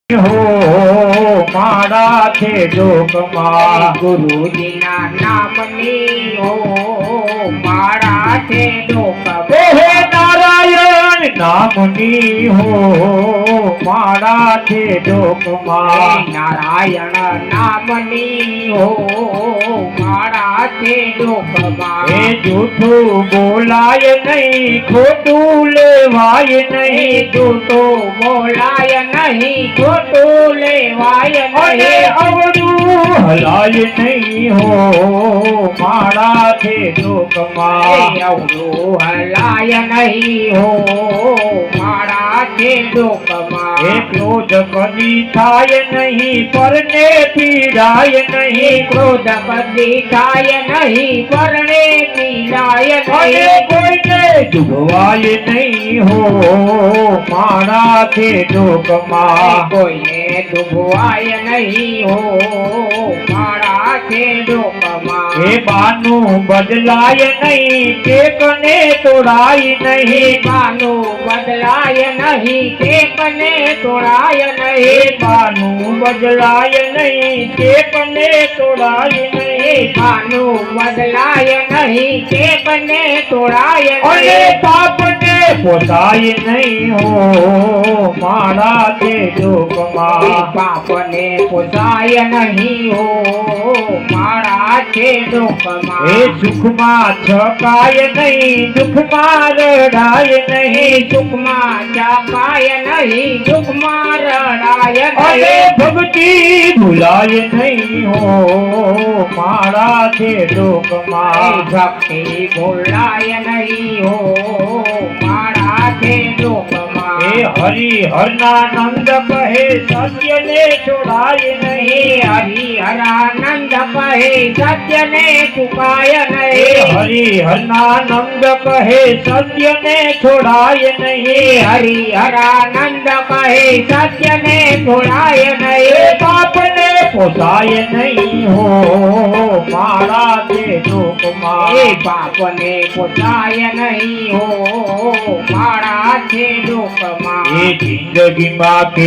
हो मारा थे जोकमा गुरुजीना नामनी हो मारा थे जोकमा हे नारायण नामनी हो मारा थे जोकमा नारायण नामनी हो मारा थे जोकमा हे झूठू बोलाय नहीं खोटू लेवाय नहीं झूठो बोलाय नहीं खोटू लेवाय नहीं अवरू हलाय नहीं हो मारा थे जोकमा अवरू हलाय नहीं हो मारा थे जोकमा क्रोध कदी थाय नहीं परने पीड़ाय नहीं क्रोध कदी थाय नहीं परने पीड़ाय नहीं कोई ने डुबवाय नहीं हो मारा थे जोकमा कोई ने डुबवाय नहीं हो मारा थे जोकमा बानू बदलाय नहीं टेकने तोड़ाय नहीं बानू बदलाय नहीं टेकने तोड़ाय नहीं बानू बदलाय नहीं टेकने तोड़ाय नहीं बानू बदलाय नहीं टेकने तोड़ाय अरे पाप ने पोसाय नहीं हो मारा थे जोकमा पाप ने पोसाय नहीं हो मारा थे जोकमा सुखमा छकाय नहीं दुखमा रड़ाय नहीं सुखमा छकाय नहीं दुखमा रड़ाय अरे भक्ति भुलाय नहीं हो मारा थे जोकमा भक्ति भुलाय नहीं हो मारा थे जोकमा हरि हरनानंद कहे सत्य ने छोड़ाय नहीं हरि हरानंद कहे सत्य ने चुकाय नहीं हरि हरनानंद कहे सत्य ने छोड़ाय नहीं हरि हरानंद कहे सत्य ने छोड़ाय नहीं पाप ने पोसाय नहीं हो मारा थे जोकमा पाप ने पोसाय नहीं हो मारा थे जोकमा जिंदगी माँ के